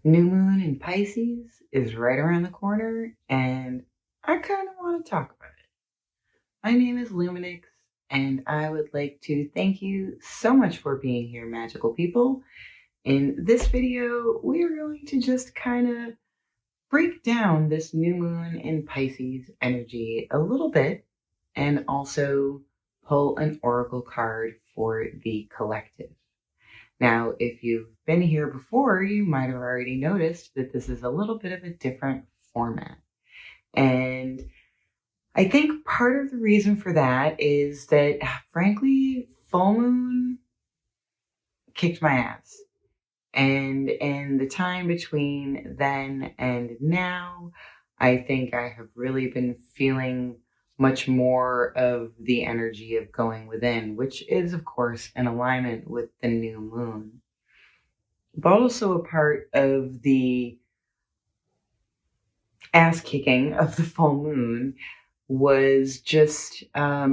New moon in Pisces is right around the corner, and I kind of want to talk about it. My name is Luminix, and I would like to thank you so much for being here, magical people. In this video, we are going to just kind of break down this new moon in Pisces energy a little bit and also pull an oracle card for the collective. Now, if you've been here before, you might have already noticed that this is a little bit of a different format. And I think part of the reason for that is that, frankly, full moon kicked my ass. And in the time between then and now, I think I have really been feeling much more of the energy of going within, which is, of course, in alignment with the new moon. But also a part of the ass kicking of the full moon was just a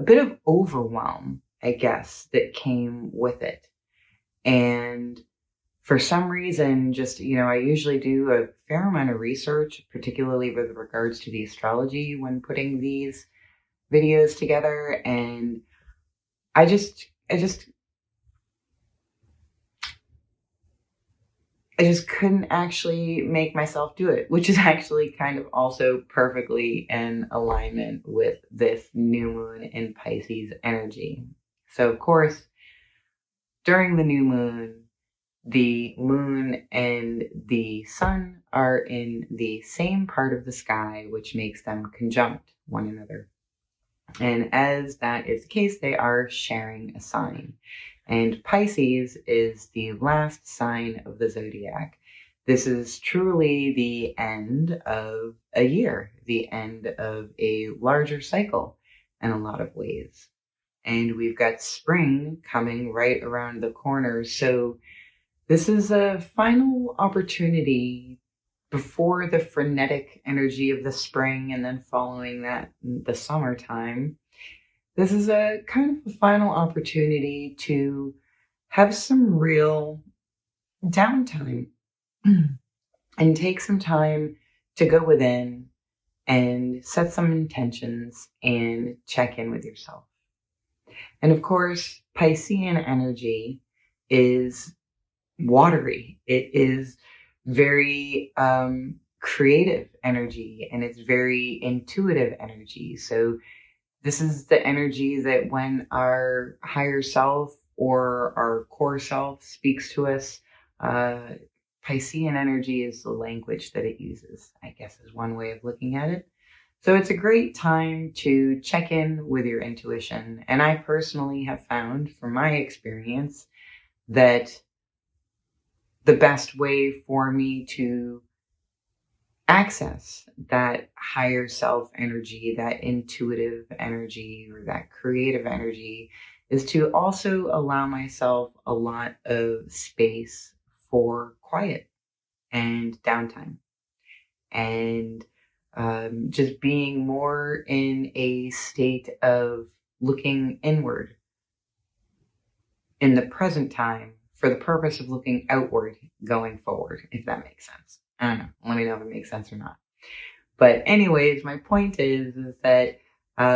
bit of overwhelm, I guess, that came with it. And for some reason, just, I usually do a fair amount of research, particularly with regards to the astrology when putting these videos together. And I just couldn't actually make myself do it, which is actually kind of also perfectly in alignment with this new moon in Pisces energy. So, of course, during the new moon, the moon and the sun are in the same part of the sky, which makes them conjunct one another. And as that is the case, they are sharing a sign. And Pisces is the last sign of the zodiac. This is truly the end of a year, the end of a larger cycle in a lot of ways. And we've got spring coming right around the corner. So this is a final opportunity before the frenetic energy of the spring and then following that, the summertime. This is a kind of a final opportunity to have some real downtime and take some time to go within and set some intentions and check in with yourself. And of course, Piscean energy is watery. It is very creative energy, and it's very intuitive energy. So this is the energy that when our higher self or our core self speaks to us, Piscean energy is the language that it uses, I guess is one way of looking at it. So it's a great time to check in with your intuition. And I personally have found from my experience that the best way for me to access that higher self energy, that intuitive energy, or that creative energy is to also allow myself a lot of space for quiet and downtime and just being more in a state of looking inward in the present time for the purpose of looking outward going forward, if that makes sense. I don't know. Let me know if it makes sense or not. But anyways, my point is that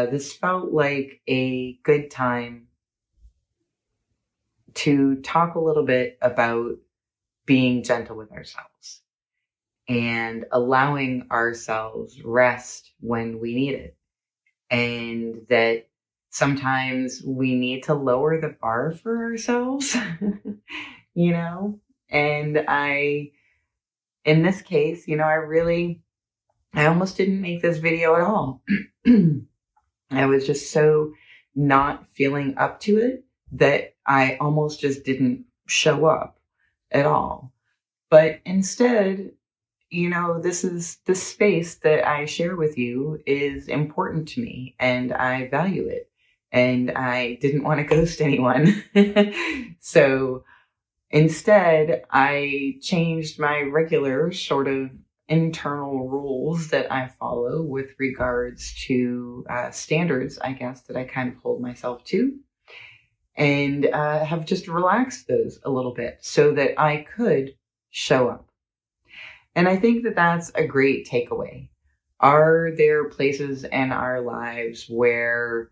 this felt like a good time to talk a little bit about being gentle with ourselves and allowing ourselves rest when we need it. And that sometimes we need to lower the bar for ourselves, And in this case, I almost didn't make this video at all. I was just so not feeling up to it that I almost just didn't show up at all. But instead, this space that I share with you is important to me and I value it. And I didn't want to ghost anyone. So instead, I changed my regular sort of internal rules that I follow with regards to standards, I guess, that I kind of hold myself to. and have just relaxed those a little bit so that I could show up. And I think that that's a great takeaway. Are there places in our lives where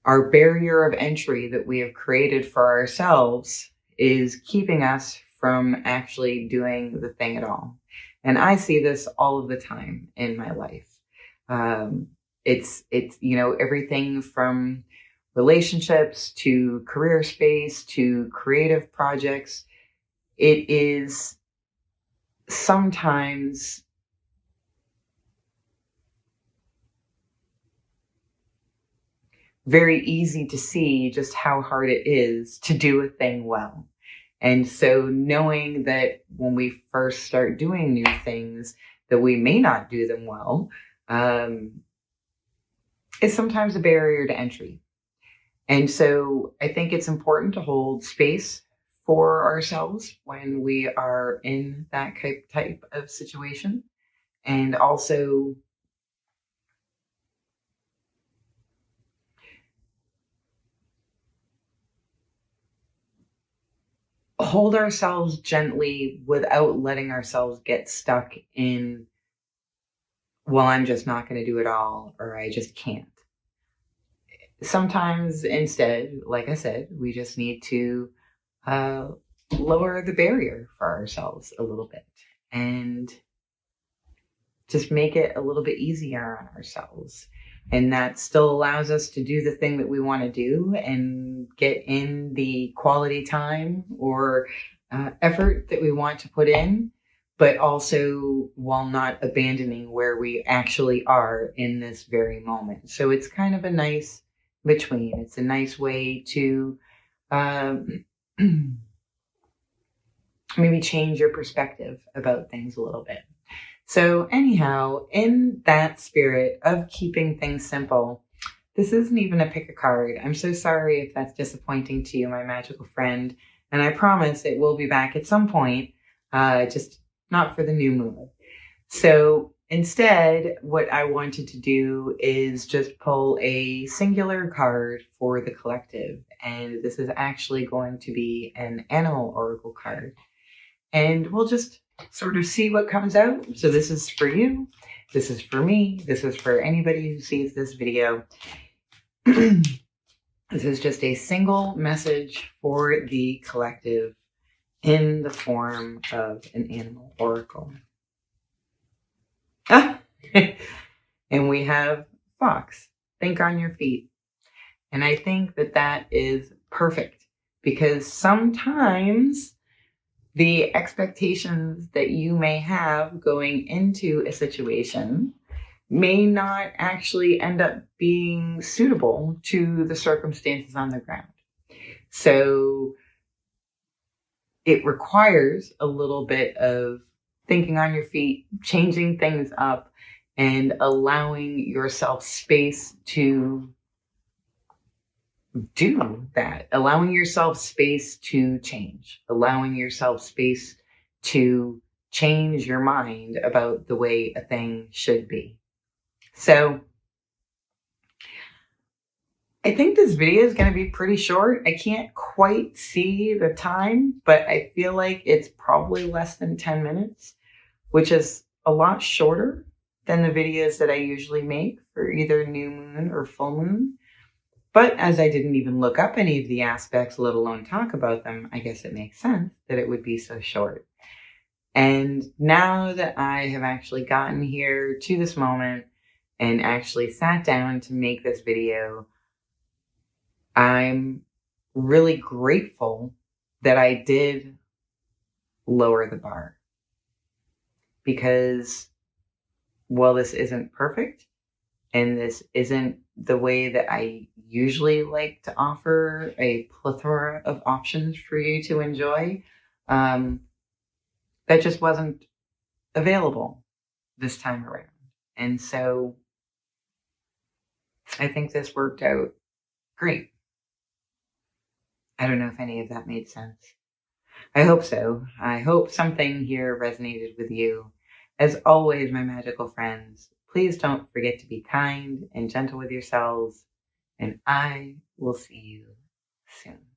our barrier of entry that we have created for ourselves is keeping us from actually doing the thing at all? And I see this all of the time in my life. It's everything from relationships to career space to creative projects. It is sometimes very easy to see just how hard it is to do a thing well. And so knowing that when we first start doing new things, that we may not do them well, is sometimes a barrier to entry. And so I think it's important to hold space for ourselves when we are in that type of situation. And also hold ourselves gently without letting ourselves get stuck in, well, I'm just not going to do it all, or I just can't. Sometimes instead, like I said, we just need to lower the barrier for ourselves a little bit and just make it a little bit easier on ourselves. And that still allows us to do the thing that we want to do and get in the quality time or effort that we want to put in, but also while not abandoning where we actually are in this very moment. So it's kind of a nice between. It's a nice way to maybe change your perspective about things a little bit. So anyhow, in that spirit of keeping things simple, this isn't even a pick a card. I'm so sorry if that's disappointing to you, my magical friend. And I promise it will be back at some point, just not for the new moon. So instead, what I wanted to do is just pull a singular card for the collective. And this is actually going to be an animal oracle card. And we'll just sort of see what comes out. So this is for you. This is for me. This is for anybody who sees this video. This is just a single message for the collective in the form of an animal oracle. And we have fox. Think on your feet. And I think that that is perfect because sometimes the expectations that you may have going into a situation may not actually end up being suitable to the circumstances on the ground. So it requires a little bit of thinking on your feet, changing things up, and allowing yourself space to do that, allowing yourself space to change, allowing yourself space to change your mind about the way a thing should be. So I think this video is going to be pretty short. I can't quite see the time, but I feel like it's probably less than 10 minutes, which is a lot shorter than the videos that I usually make for either new moon or full moon. But as I didn't even look up any of the aspects, let alone talk about them, I guess it makes sense that it would be so short. And now that I have actually gotten here to this moment and actually sat down to make this video, I'm really grateful that I did lower the bar. Because while this isn't perfect, and this isn't the way that I usually like to offer a plethora of options for you to enjoy, that just wasn't available this time around. And so I think this worked out great. I don't know if any of that made sense. I hope so. I hope something here resonated with you. As always, my magical friends, please don't forget to be kind and gentle with yourselves. And I We'll see you soon.